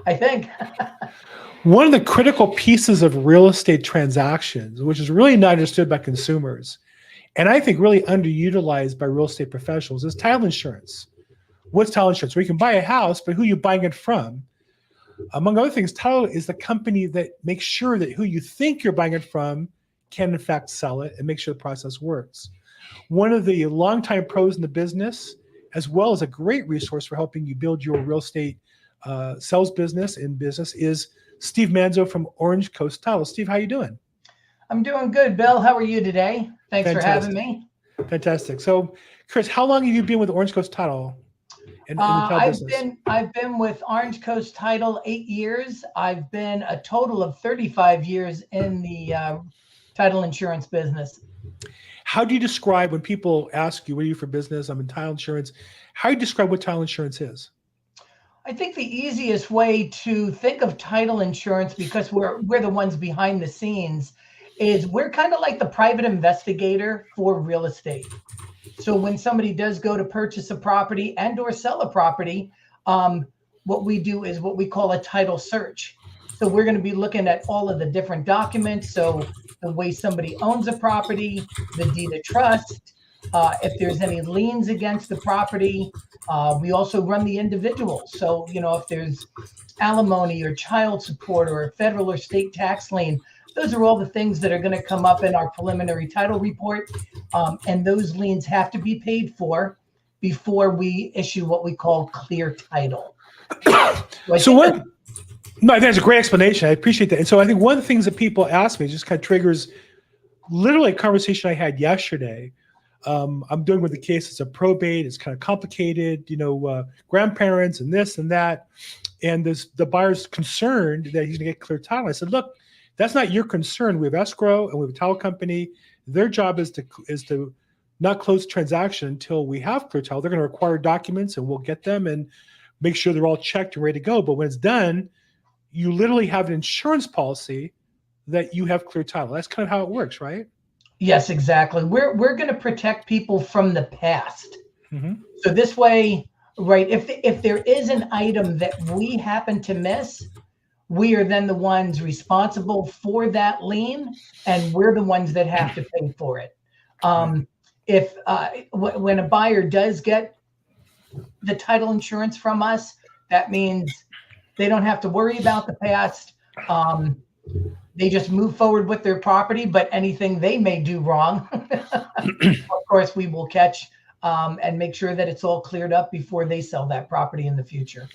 I think. One of the critical pieces of real estate transactions, which is really not understood by consumers, and I think really underutilized by real estate professionals, is title insurance. What's title insurance? Where you can buy a house, but who you're buying it from. Among other things, title is the company that makes sure that who you think you're buying it from can in fact sell it and make sure the process works. One of the longtime pros in the business, as well as a great resource for helping you build your real estate sales business is Steve Manzo from Orange Coast Title. Steve, how you doing? I'm doing good, Bill. How are you today? Thanks for having me. Fantastic. So, Chris, how long have you been with Orange Coast Title in the title business? I've been with Orange Coast Title 8 years. I've been a total of 35 years in the title insurance business. How do you describe when people ask you, what are you for business? I'm in title insurance. How do you describe what title insurance is? I think the easiest way to think of title insurance, because we're the ones behind the scenes, is we're kind of like the private investigator for real estate. So when somebody does go to purchase a property and or sell a property, what we do is what we call a title search. So we're going to be looking at all of the different documents. So the way somebody owns a property, the deed of trust, if there's any liens against the property. We also run the individual. So, if there's alimony or child support or a federal or state tax lien, those are all the things that are going to come up in our preliminary title report. And those liens have to be paid for before we issue what we call clear title. No, I think that's a great explanation. I appreciate that. And so I think one of the things that people ask me just kind of triggers literally a conversation I had yesterday. I'm doing with the case. It's a probate. It's kind of complicated, grandparents and this and that. And the buyer's concerned that he's going to get clear title. I said, look, that's not your concern. We have escrow and we have a title company. Their job is to not close the transaction until we have clear title. They're going to require documents and we'll get them and make sure they're all checked and ready to go. But when it's done, you literally have an insurance policy that you have clear title. That's kind of how it works, right? Yes, exactly. We're going to protect people from the past. Mm-hmm. So this way, right, if there is an item that we happen to miss, we are then the ones responsible for that lien, and we're the ones that have to pay for it. When a buyer does get the title insurance from us, that means they don't have to worry about the past. They just move forward with their property, but anything they may do wrong, of course, we will catch and make sure that it's all cleared up before they sell that property in the future.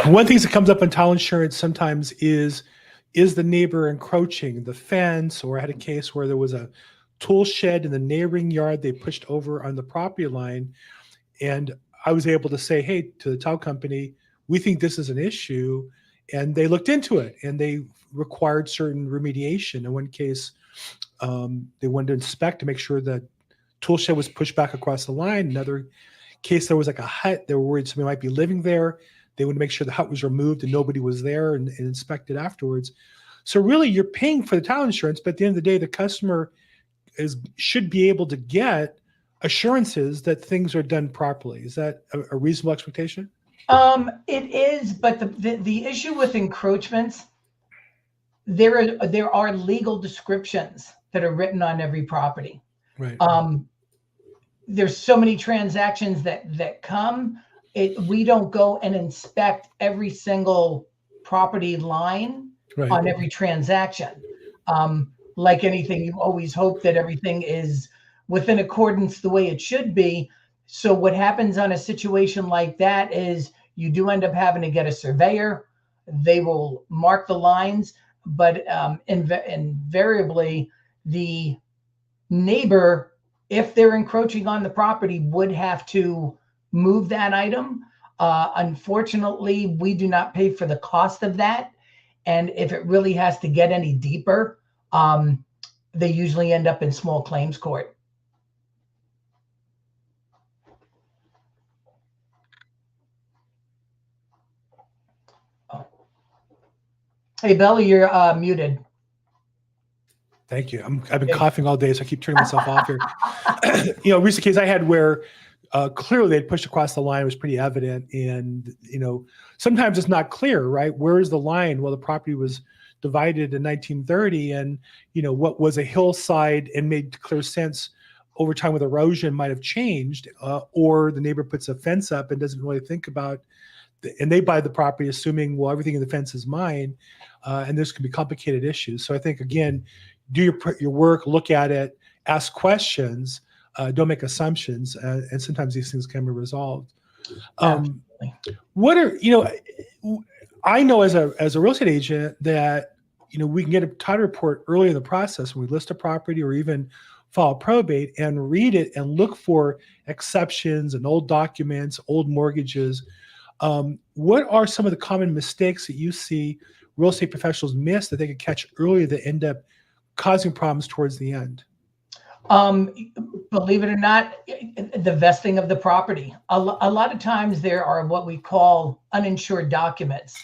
One of the things that comes up in title insurance sometimes is the neighbor encroaching the fence, or I had a case where there was a tool shed in the neighboring yard they pushed over on the property line. And I was able to say, hey, to the title company, we think this is an issue. And they looked into it and they required certain remediation. In one case, they wanted to inspect to make sure that tool shed was pushed back across the line. Another case, there was like a hut. They were worried somebody might be living there. They wanted to make sure the hut was removed and nobody was there and inspected afterwards. So really, you're paying for the title insurance, but at the end of the day, the customer should be able to get assurances that things are done properly. Is that a reasonable expectation? It is, but the issue with encroachments, there are legal descriptions that are written on every property. Right. There's so many transactions that come. We don't go and inspect every single property line on every transaction. Like anything, you always hope that everything is within accordance the way it should be. So what happens on a situation like that is you do end up having to get a surveyor. They will mark the lines, but invariably the neighbor, if they're encroaching on the property, would have to move that item. Unfortunately, we do not pay for the cost of that. And if it really has to get any deeper, they usually end up in small claims court. Hey, Bill, you're muted. Thank you. I've been coughing all day, so I keep turning myself off here. Recent case I had where clearly they'd pushed across the line. It was pretty evident. And, sometimes it's not clear, right? Where is the line? Well, the property was divided in 1930, and, what was a hillside and made clear sense over time with erosion might have changed, or the neighbor puts a fence up and doesn't really think about, and they buy the property assuming, well, everything in the fence is mine, and this can be complicated issues. So I think, again, do your work, look at it, ask questions, don't make assumptions, and sometimes these things can be resolved. What are I know as a real estate agent that we can get a title report early in the process when we list a property or even file probate, and read it and look for exceptions and old documents, old mortgages. What are some of the common mistakes that you see real estate professionals miss that they could catch early that end up causing problems towards the end? Believe it or not, the vesting of the property. A lot of times there are what we call uninsured documents.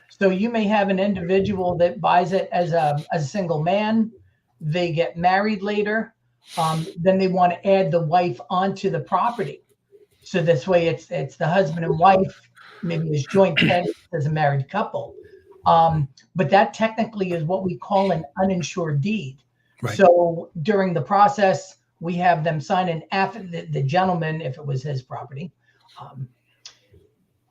So you may have an individual that buys it as a single man. They get married later. Then they want to add the wife onto the property. So this way it's the husband and wife, maybe as joint tenants as a married couple. But that technically is what we call an uninsured deed. Right. So during the process, we have them sign an affidavit. The gentleman, if it was his property,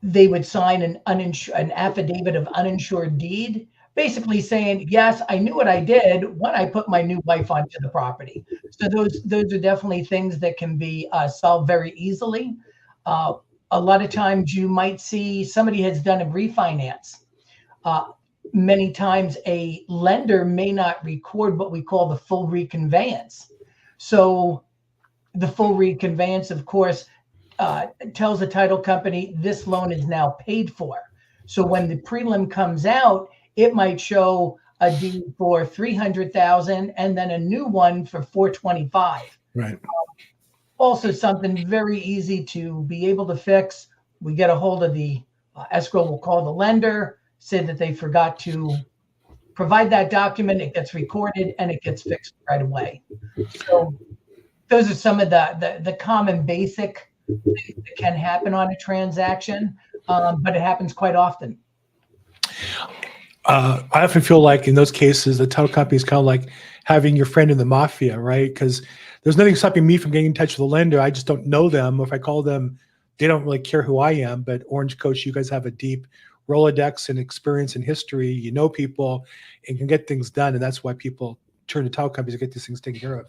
they would sign an affidavit of uninsured deed, basically saying, yes, I knew what I did when I put my new wife onto the property. So those are definitely things that can be solved very easily. A lot of times you might see somebody has done a refinance. Many times a lender may not record what we call the full reconveyance. So the full reconveyance, of course, tells the title company this loan is now paid for. So when the prelim comes out, it might show a deed for $300,000 and then a new one for $425,000. Right. Also, something very easy to be able to fix. We get a hold of the escrow. We'll call the lender, say that they forgot to provide that document. It gets recorded and it gets fixed right away. So those are some of the common basic things that can happen on a transaction, but it happens quite often. I often feel like in those cases, the title company is kind of like having your friend in the mafia, right? Because there's nothing stopping me from getting in touch with the lender. I just don't know them. If I call them, they don't really care who I am. But Orange Coach, you guys have a deep Rolodex and experience and history. You know people and can get things done. And that's why people turn to title companies to get these things taken care of.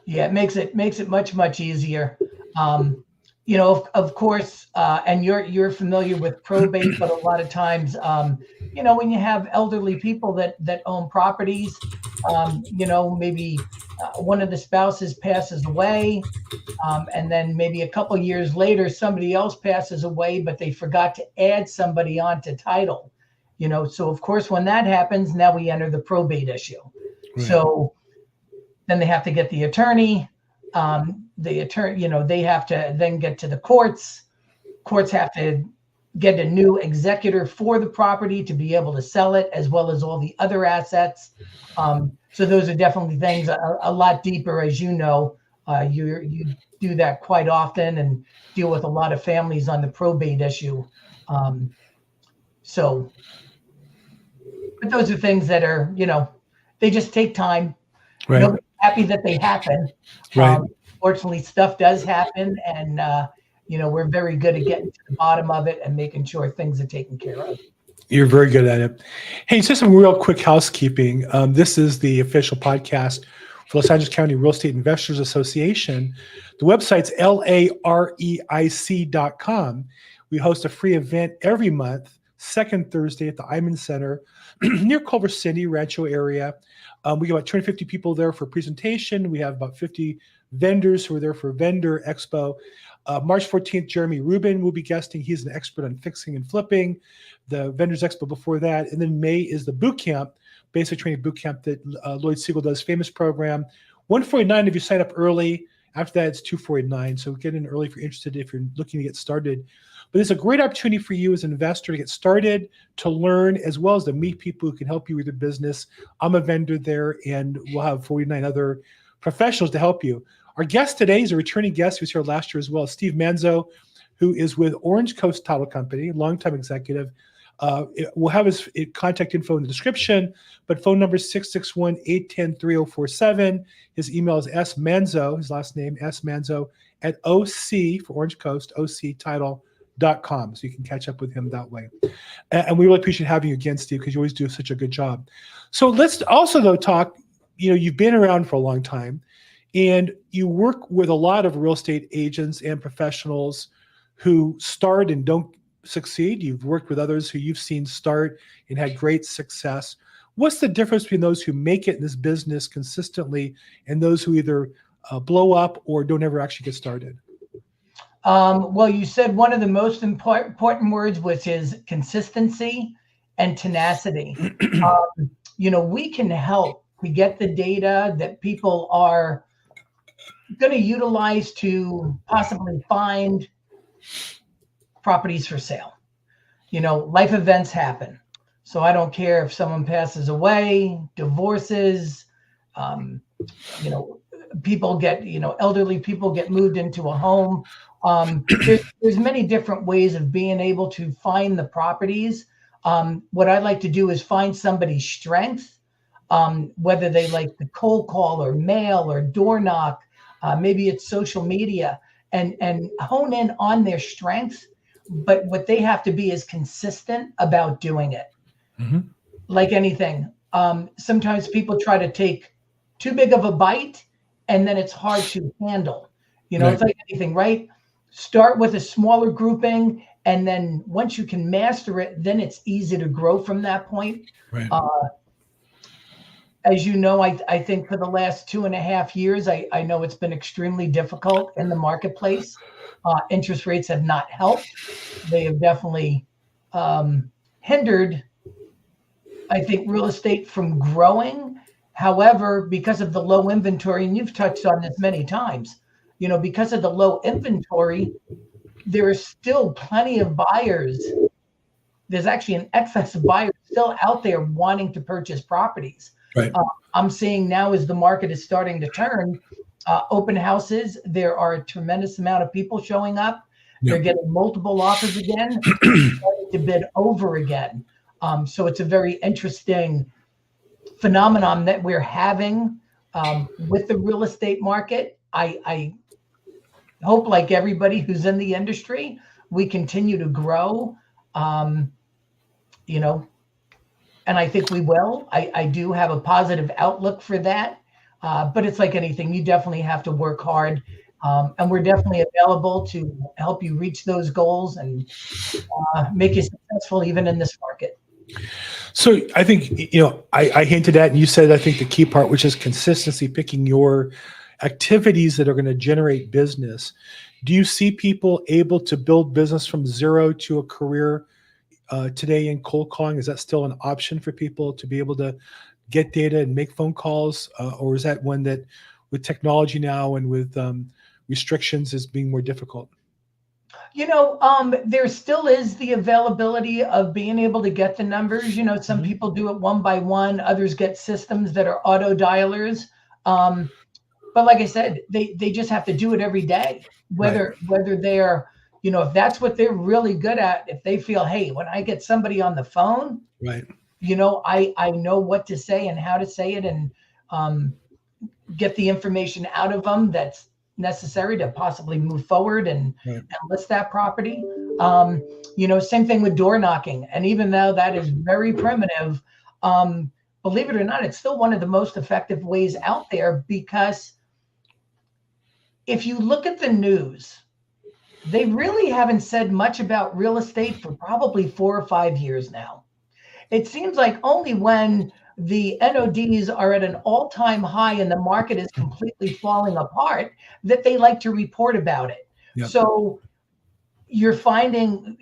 Yeah, it makes it much easier. Of course, and you're familiar with probate, but a lot of times, when you have elderly people that own properties, maybe one of the spouses passes away, and then maybe a couple years later, somebody else passes away, but they forgot to add somebody onto title. So of course, when that happens, now we enter the probate issue. Right. So then they have to get the attorney. They have to then get to the courts. Courts have to get a new executor for the property to be able to sell it, as well as all the other assets. So those are definitely things a lot deeper, as you know. You do that quite often and deal with a lot of families on the probate issue. But those are things that are, they just take time. Right. Nobody's happy that they happen. Right. Fortunately, stuff does happen, and we're very good at getting to the bottom of it and making sure things are taken care of. You're very good at it. Hey, just some real quick housekeeping. This is the official podcast for Los Angeles County Real Estate Investors Association. The website's lareic.com. We host a free event every month, second Thursday at the Iman Center near Culver City, Rancho area. We get about 250 people there for a presentation. We have about 50 vendors who are there for a vendor expo. March 14th, Jeremy Rubin will be guesting. He's an expert on fixing and flipping. The vendors expo before that. And then May is the boot camp, basic training boot camp that Lloyd Siegel does, famous program. $149 if you sign up early. After that, it's $249. So get in early if you're interested, if you're looking to get started. But it's a great opportunity for you as an investor to get started, to learn, as well as to meet people who can help you with your business. I'm a vendor there, and we'll have 49 other professionals to help you. Our guest today is a returning guest who was here last year as well, Steve Manzo, who is with Orange Coast Title Company, longtime executive. We'll have his contact info in the description, but phone number is 661-810-3047. His email is smanzo, his last name, smanzo, at OC, for Orange Coast, octitle.com. So you can catch up with him that way. And we really appreciate having you again, Steve, because you always do such a good job. So let's also, though, talk, you've been around for a long time, and you work with a lot of real estate agents and professionals who start and don't succeed. You've worked with others who you've seen start and had great success. What's the difference between those who make it in this business consistently and those who either blow up or don't ever actually get started? Well, you said one of the most important words, which is consistency and tenacity. We can help to get the data that people are going to utilize to possibly find properties for sale. Life events happen. So I don't care if someone passes away, divorces, people get, elderly people get moved into a home. There's many different ways of being able to find the properties. What I like to do is find somebody's strength, whether they like the cold call or mail or door knock, maybe it's social media, and hone in on their strengths. But what they have to be is consistent about doing it. Mm-hmm. Like anything, sometimes people try to take too big of a bite, and then it's hard to handle. Right. It's like anything, right? Start with a smaller grouping, and then once you can master it, then it's easy to grow from that point. Right. As you know, I think for the last 2.5 years, I know it's been extremely difficult in the marketplace. Interest rates have not helped. They have definitely hindered, I think, real estate from growing. However, because of the low inventory, and you've touched on this many times, because of the low inventory, there are still plenty of buyers. There's actually an excess of buyers still out there wanting to purchase properties. Right. I'm seeing now as the market is starting to turn, open houses, there are a tremendous amount of people showing up. Yep. They're getting multiple offers again, starting to bid over again. So it's a very interesting phenomenon that we're having with the real estate market. I hope, like everybody who's in the industry, we continue to grow, and I think we will. I do have a positive outlook for that. But it's like anything, you definitely have to work hard. And we're definitely available to help you reach those goals and make you successful even in this market. So I think, I hinted at, and you said, I think the key part, which is consistency, picking your activities that are going to generate business. Do you see people able to build business from zero to a career today in cold calling? Is that still an option for people to be able to get data and make phone calls? Or is that one that with technology now and with restrictions is being more difficult? There still is the availability of being able to get the numbers. Some people do it one by one. Others get systems that are auto dialers. But like I said, they just have to do it every day, whether they're, if that's what they're really good at, if they feel, hey, when I get somebody on the phone, right, I know what to say and how to say it, and get the information out of them that's necessary to possibly move forward and list that property. Same thing with door knocking. And even though that is very primitive, believe it or not, it's still one of the most effective ways out there, because if you look at the news, they really haven't said much about real estate for probably 4 or 5 years now. It seems like only when the NODs are at an all-time high and the market is completely falling apart that they like to report about it. Yep. So you're finding,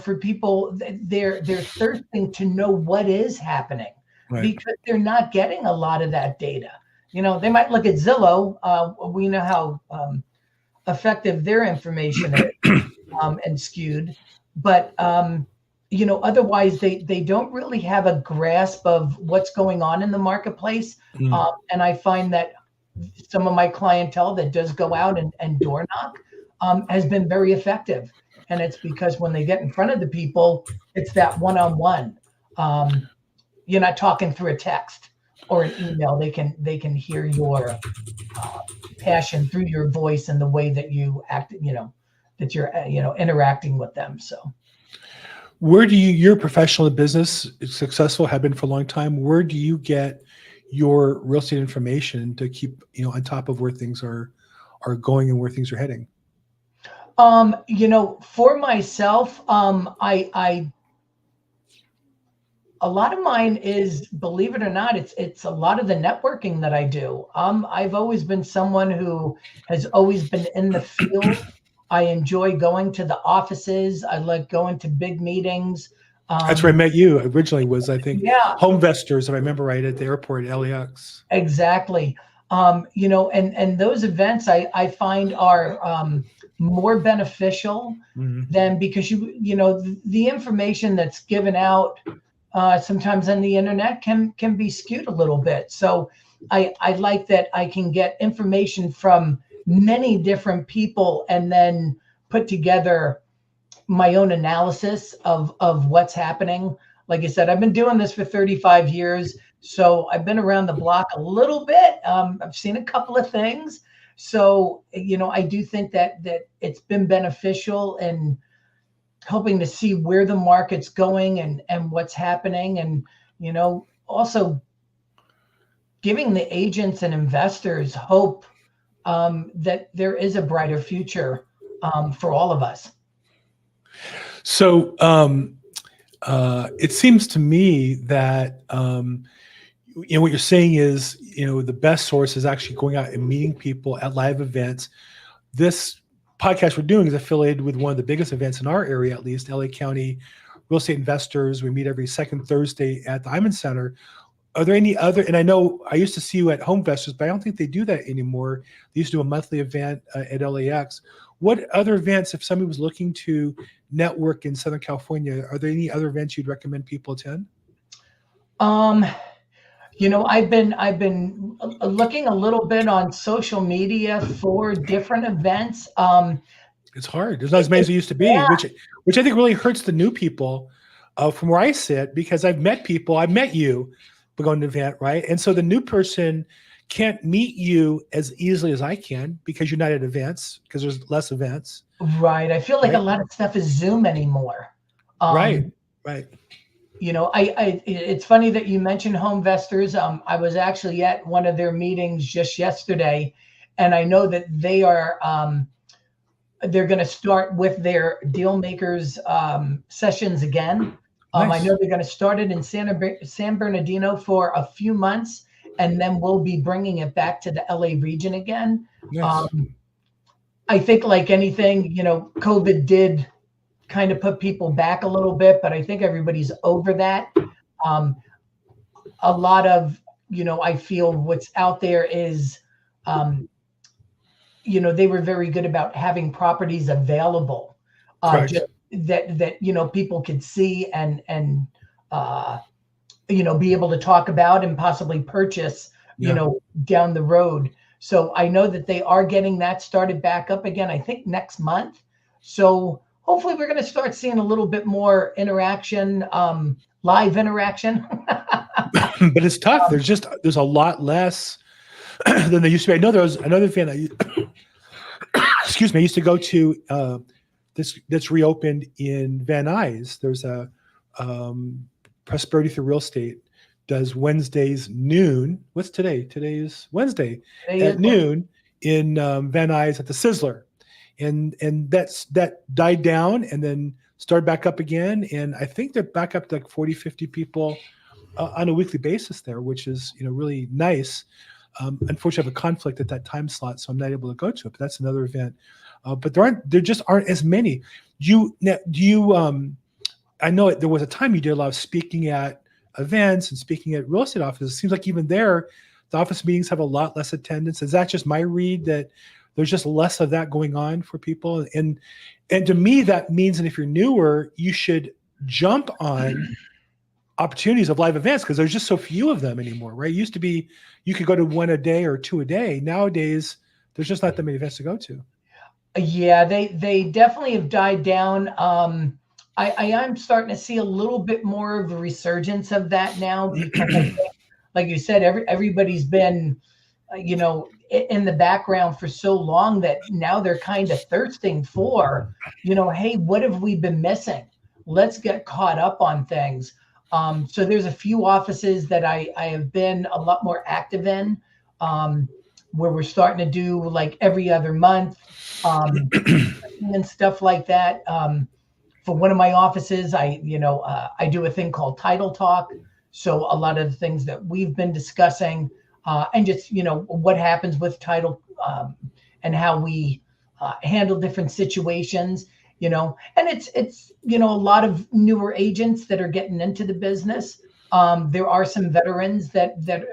for people, they're thirsting to know what is happening, because they're not getting a lot of that data. They might look at Zillow. We know how effective their information is and skewed, but otherwise they don't really have a grasp of what's going on in the marketplace. And I find that some of my clientele that does go out and door knock has been very effective. And it's because when they get in front of the people, it's that one-on-one. You're not talking through a text or an email. They can hear your passion through your voice and the way that you act, that you're, interacting with them. So Where do you're professional in business, successful, have been for a long time. Where do you get your real estate information to keep, on top of where things are going and where things are heading? For myself, I a lot of mine is, believe it or not, it's a lot of the networking that I do. I've always been someone who has always been in the field. I enjoy going to the offices. I like going to big meetings. That's where I met you originally, was, I think, Yeah, Homevestors, if I remember right, at the airport at LAX. exactly. And those events I find are more beneficial than, because the information that's given out sometimes on the internet can be skewed a little bit. So I like that I can get information from many different people and then put together my own analysis of what's happening. Like I said, I've been doing this for 35 years. So I've been around the block a little bit. I've seen a couple of things. So, I do think that it's been beneficial in helping to see where the market's going and what's happening. And, also giving the agents and investors hope that there is a brighter future for all of us. So it seems to me that what you're saying is, the best source is actually going out and meeting people at live events. This podcast we're doing is affiliated with one of the biggest events in our area, at least, LA County Real Estate Investors. We meet every second Thursday at the Hyman Center. Are there any other, and I know I used to see you at Homevestors, but I don't think they do that anymore. They used to do a monthly event at LAX. What other events, if somebody was looking to network in Southern California, are there any other events you'd recommend people attend? I've been looking a little bit on social media for different events. It's hard. There's not as many as there used to be, Yeah. which I think really hurts the new people from where I sit, because I've met you, but going to an event, right? And so the new person can't meet you as easily as I can because you're not at events, because there's less events. Right. I feel like a lot of stuff is Zoom anymore. Right. It's funny that you mentioned Homevestors. I was actually at one of their meetings just yesterday, and I know that they are they're going to start with their deal makers sessions again. Nice. I know they're going to start it in San Bernardino for a few months, and then we'll be bringing it back to the LA region again. Nice. I think, like anything, COVID did kind of put people back a little bit, but I think everybody's over that. A lot of, I feel what's out there is, they were very good about having properties available, just that people could see and be able to talk about and possibly purchase, down the road. So I know that they are getting that started back up again, I think next month. So hopefully we're going to start seeing a little bit more interaction, live interaction. But it's tough. There's a lot less than there used to be. I know there was another event excuse me, I used to go to that's reopened in Van Nuys. There's a Prosperity Through Real Estate does Wednesdays noon. What's today? Today is Wednesday at noon in Van Nuys at the Sizzler. And that died down and then started back up again. And I think they're back up to like 40, 50 people on a weekly basis there, which is, really nice. Unfortunately, I have a conflict at that time slot, so I'm not able to go to it, but that's another event. But there just aren't as many. I know there was a time you did a lot of speaking at events and speaking at real estate offices. It seems like even there, the office meetings have a lot less attendance. Is that just my read, that there's just less of that going on for people? And to me, that means that if you're newer, you should jump on opportunities of live events because there's just so few of them anymore, right? It used to be you could go to one a day or two a day. Nowadays, there's just not that many events to go to. Yeah, they definitely have died down. I am starting to see a little bit more of a resurgence of that now because I think, like you said, everybody's been in the background for so long that now they're kind of thirsting for, hey, what have we been missing? Let's get caught up on things. So there's a few offices that I have been a lot more active in, where we're starting to do like every other month, and stuff like that. For one of my offices, I do a thing called Title Talk. So a lot of the things that we've been discussing, and just what happens with title, and how we handle different situations. And it's a lot of newer agents that are getting into the business. There are some veterans that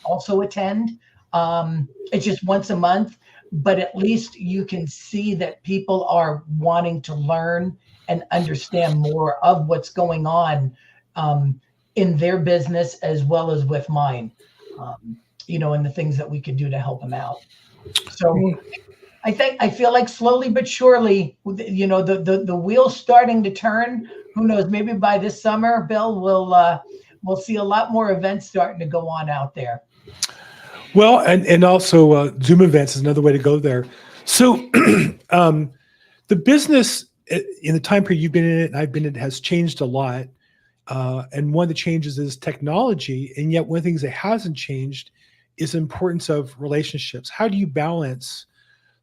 also attend. It's just once a month, but at least you can see that people are wanting to learn and understand more of what's going on, in their business as well as with mine, and the things that we could do to help them out. So I feel like slowly but surely, the wheel's starting to turn. Who knows? Maybe by this summer, Bill, we'll see a lot more events starting to go on out there. Well, and also Zoom events is another way to go there. So the business in the time period you've been in it and I've been in it has changed a lot. And one of the changes is technology. And yet one of the things that hasn't changed is the importance of relationships. How do you balance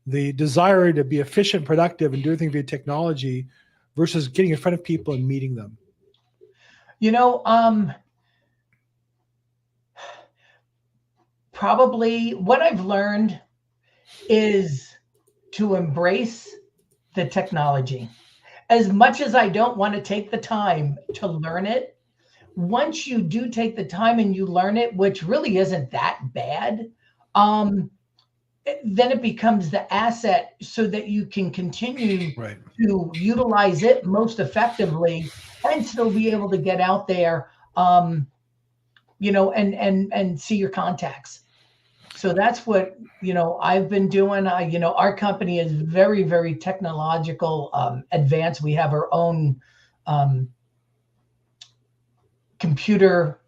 the desire to be efficient, productive, and do everything via technology versus getting in front of people and meeting them? Probably what I've learned is to embrace the technology. As much as I don't want to take the time to learn it, once you do take the time and you learn it, which really isn't that bad, then it becomes the asset so that you can continue Right. to utilize it most effectively and still be able to get out there, and see your contacts. So that's what I've been doing. Our company is very, very technological, advanced. We have our own computer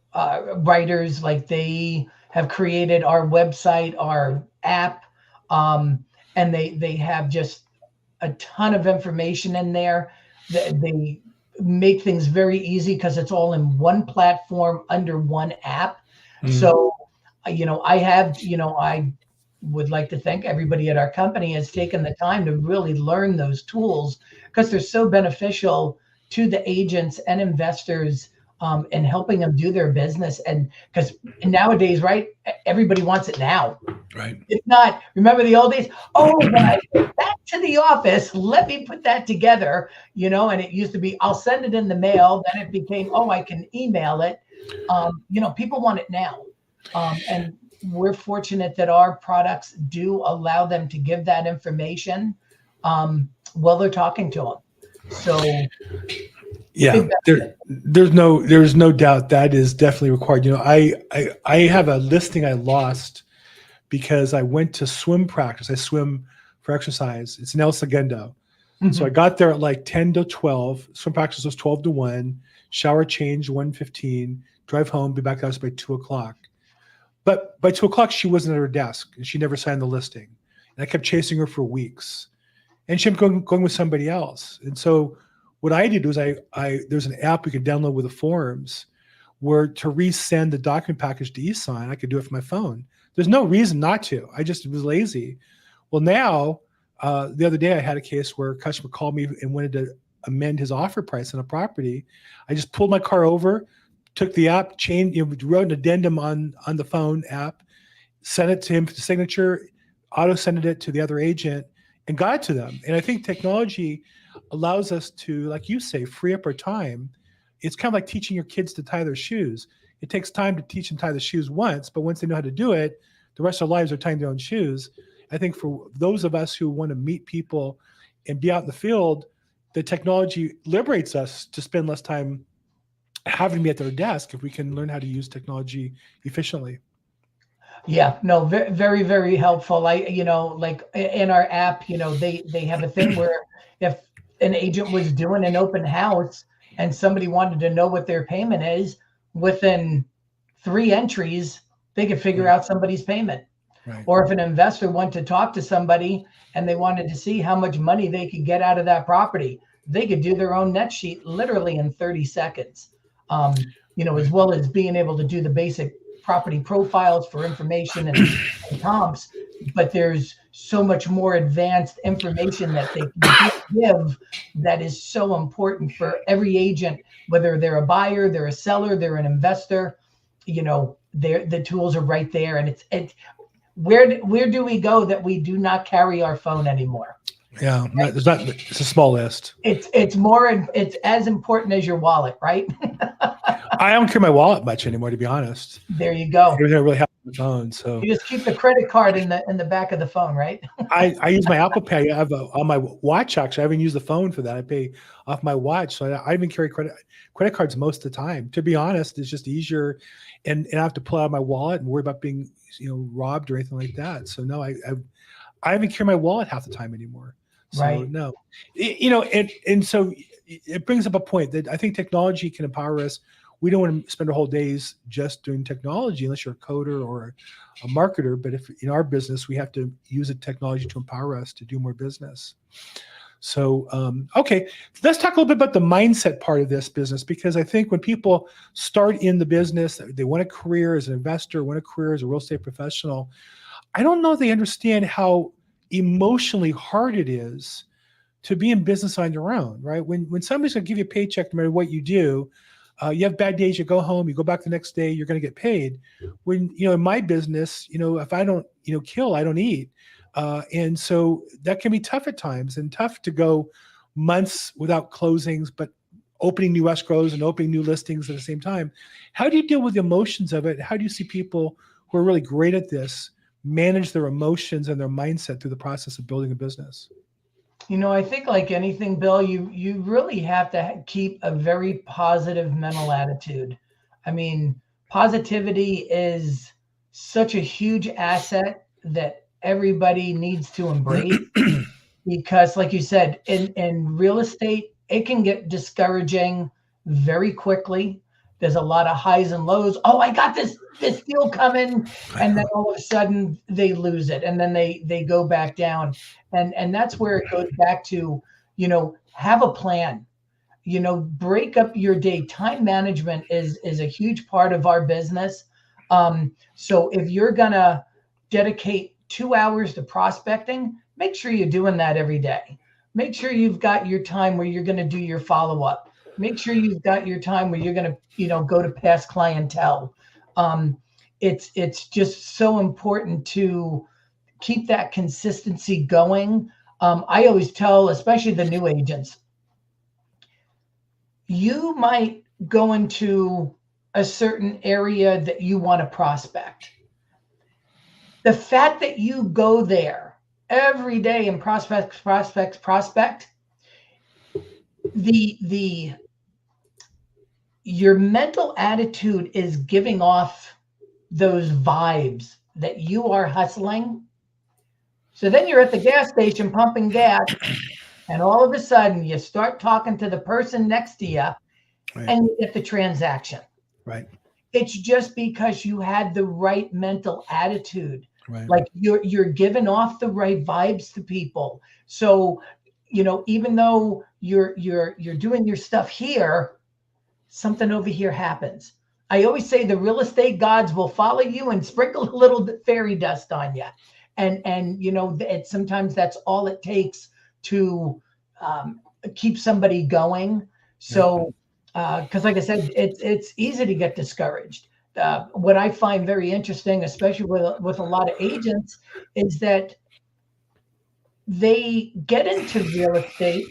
writers. Like, they have created our website, our app, and they have just a ton of information in there. They make things very easy because it's all in one platform under one app. So I would like to thank everybody at our company has taken the time to really learn those tools because they're so beneficial to the agents and investors, in helping them do their business. And because nowadays, right, everybody wants it now. Right. It's not, remember the old days? Oh, when I get back to the office, let me put that together, and it used to be, I'll send it in the mail. Then it became, oh, I can email it. People want it now. And we're fortunate that our products do allow them to give that information, while they're talking to them. So yeah, there's no doubt that is definitely required. I have a listing I lost because I went to swim practice. I swim for exercise. It's in El Segundo. Mm-hmm. So I got there at like 10 to 12. Swim practice was 12 to 1. Shower change 1:15. Drive home, be back at the house by 2:00. But by 2:00, she wasn't at her desk and she never signed the listing. And I kept chasing her for weeks. And she kept going with somebody else. And so what I did was there's an app you can download with the forms where to resend the document package to e-sign, I could do it from my phone. There's no reason not to. I just was lazy. Well, now, the other day I had a case where a customer called me and wanted to amend his offer price on a property. I just pulled my car over, took the app, wrote an addendum on the phone app, sent it to him for the signature, auto-sended it to the other agent, and got it to them. And I think technology allows us to, like you say, free up our time. It's kind of like teaching your kids to tie their shoes. It takes time to teach them to tie the shoes once, but once they know how to do it, the rest of their lives are tying their own shoes. I think for those of us who want to meet people and be out in the field, the technology liberates us to spend less time having to be at their desk if we can learn how to use technology efficiently. Yeah, no, very, very, very helpful. Like in our app, they have a thing where if an agent was doing an open house and somebody wanted to know what their payment is, within 3 entries, they could figure Right. out somebody's payment. Right. Or if an investor wanted to talk to somebody and they wanted to see how much money they could get out of that property, they could do their own net sheet literally in 30 seconds. As Right. well as being able to do the basic property profiles for information and comps. But there's so much more advanced information that they can give that is so important for every agent, whether they're a buyer, they're a seller, they're an investor. The tools are right there, and where do we go that we do not carry our phone anymore? Yeah, it's a small list. It's as important as your wallet, right? I don't carry my wallet much anymore, to be honest. There you go. Everything I really have on my phone. So You just keep the credit card in the back of the phone, right? I use my Apple Pay. I have on my watch. Actually, I haven't used the phone for that. I pay off my watch, so I even carry credit cards most of the time. To be honest, it's just easier, and I have to pull out my wallet and worry about being robbed or anything like that. So no, I haven't carried my wallet half the time anymore. So Right. no, and so it brings up a point that I think technology can empower us. We don't want to spend our whole days just doing technology unless you're a coder or a marketer. But if in our business, we have to use the technology to empower us to do more business. So, okay, let's talk a little bit about the mindset part of this business, because I think when people start in the business, they want a career as an investor, want a career as a real estate professional. I don't know if they understand how emotionally hard it is to be in business on your own, right? When somebody's going to give you a paycheck, no matter what you do, you have bad days, you go home, you go back the next day, you're going to get paid. When, in my business, if I don't, kill, I don't eat. And so that can be tough at times, and tough to go months without closings, but opening new escrows and opening new listings at the same time. How do you deal with the emotions of it? How do you see people who are really great at this manage their emotions and their mindset through the process of building a business? I think like anything, Bill, you really have to keep a very positive mental attitude. I mean, positivity is such a huge asset that everybody needs to embrace, because like you said, in real estate, it can get discouraging very quickly. There's a lot of highs and lows. Oh, I got this deal coming, and then all of a sudden they lose it, and then they go back down, and that's where it goes back to, have a plan. Break up your day. Time management is a huge part of our business. So if you're gonna dedicate 2 hours to prospecting, make sure you're doing that every day. Make sure you've got your time where you're going to do your follow-up. Make sure you've got your time where you're going to, go to past clientele. It's just so important to keep that consistency going. I always tell, especially the new agents, you might go into a certain area that you want to prospect. The fact that you go there every day and prospect, your mental attitude is giving off those vibes that you are hustling. So then you're at the gas station pumping gas, and all of a sudden you start talking to the person next to you, right, and you get the transaction. Right. It's just because you had the right mental attitude. Right. Like you're giving off the right vibes to people. So, even though you're doing your stuff here, something over here happens. I always say the real estate gods will follow you and sprinkle a little bit fairy dust on you. And sometimes that's all it takes to keep somebody going. So, because like I said, it's easy to get discouraged. What I find very interesting, especially with a lot of agents, is that they get into real estate,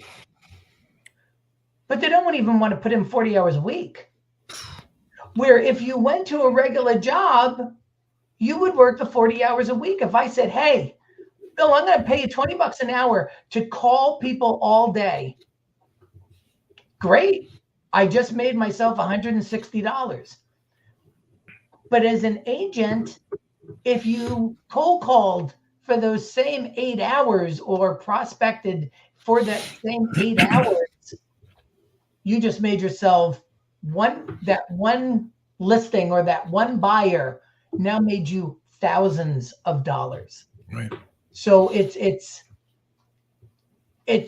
but they don't even want to put in 40 hours a week. Where if you went to a regular job, you would work the 40 hours a week. If I said, hey, Bill, I'm going to pay you $20 an hour to call people all day. Great. I just made myself $160. But as an agent, if you cold called for those same 8 hours or prospected for that same 8 hours, you just made yourself that one listing or that one buyer now made you thousands of dollars. Right. So it's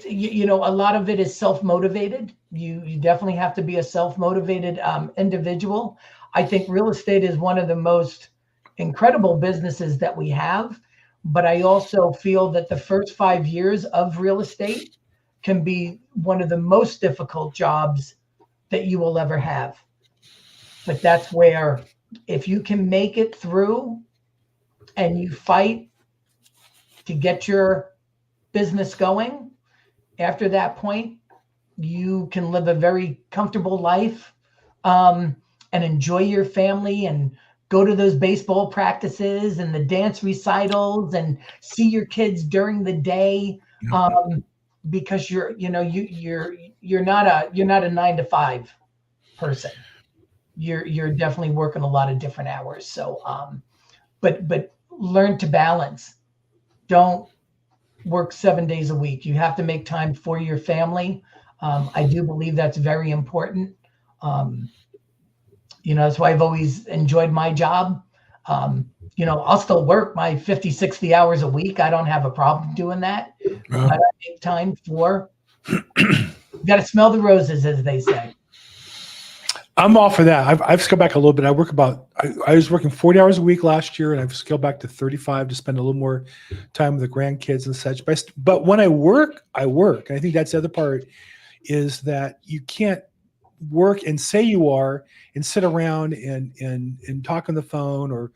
you know, a lot of it is self-motivated. You definitely have to be a self-motivated individual. I think real estate is one of the most incredible businesses that we have, but I also feel that the first 5 years of real estate can be one of the most difficult jobs that you will ever have. But that's where, if you can make it through and you fight to get your business going, after that point, you can live a very comfortable life, and enjoy your family and go to those baseball practices and the dance recitals and see your kids during the day, because you're not a 9 to 5 person. You're definitely working a lot of different hours. So but learn to balance. Don't work 7 days a week. You have to make time for your family. I do believe that's very important. That's why I've always enjoyed my job. I'll still work my 50, 60 hours a week. I don't have a problem doing that. But I make time for, you got to smell the roses, as they say. I'm all for that. I've scaled back a little bit. I was working 40 hours a week last year, and I've scaled back to 35 to spend a little more time with the grandkids and such. But when I work, I work. And I think that's the other part, is that you can't work and say you are and sit around and talk on the phone or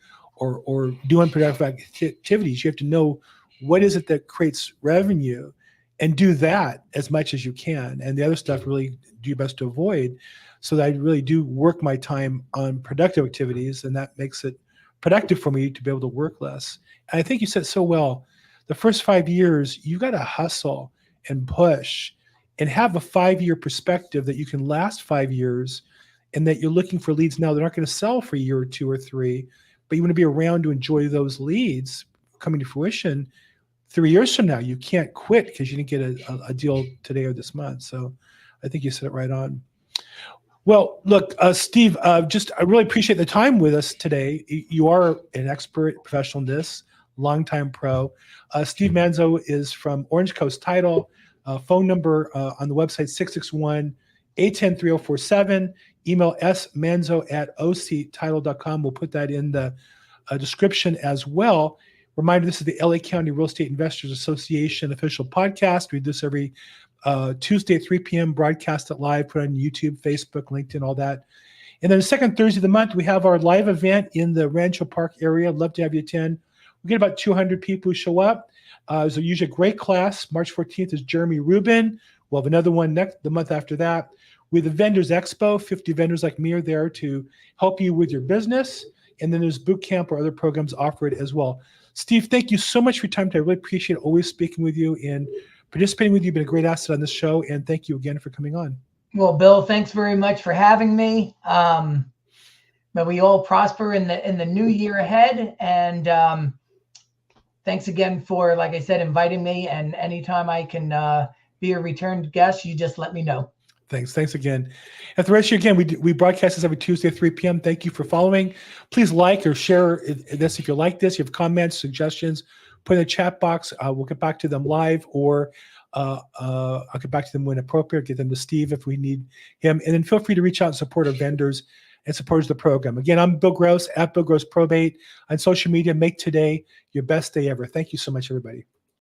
do unproductive activities. You have to know what is it that creates revenue and do that as much as you can. And the other stuff really do your best to avoid, so that I really do work my time on productive activities, and that makes it productive for me to be able to work less. And I think you said so well, the first 5 years, you got to hustle and push and have a 5-year perspective that you can last 5 years, and that you're looking for leads now. They're not going to sell for a year or 2 or 3, but you want to be around to enjoy those leads coming to fruition 3 years from now. You can't quit because you didn't get a deal today or this month. So I think you said it right on. Well, look, Steve, I really appreciate the time with us today. You are an expert professional in this, longtime pro. Steve Manzo is from Orange Coast Title. Phone number on the website, 661-810-3047. Email smanzo@octitle.com. We'll put that in the description as well. Reminder, this is the LA County Real Estate Investors Association official podcast. We do this every Tuesday at 3 p.m., broadcast it live, put on YouTube, Facebook, LinkedIn, all that. And then the second Thursday of the month, we have our live event in the Rancho Park area. I'd love to have you attend. We get about 200 people who show up. It's usually a great class. March 14th is Jeremy Rubin. We'll have another one the month after that. With the Vendors Expo, 50 vendors like me are there to help you with your business. And then there's boot camp or other programs offered as well. Steve, thank you so much for your time today. I really appreciate always speaking with you and participating with you. You've been a great asset on this show, and thank you again for coming on. Well, Bill, thanks very much for having me. May we all prosper in the new year ahead. And thanks again for, like I said, inviting me. And anytime I can be a returned guest, you just let me know. Thanks again. At the rest of you, again, we broadcast this every Tuesday at 3 p.m. Thank you for following. Please like or share this if you like this. You have comments, suggestions, put in the chat box. We'll get back to them live, or I'll get back to them when appropriate, get them to Steve if we need him. And then feel free to reach out and support our vendors and supporters of the program. Again, I'm Bill Gross at Bill Gross Probate on social media. Make today your best day ever. Thank you so much, everybody.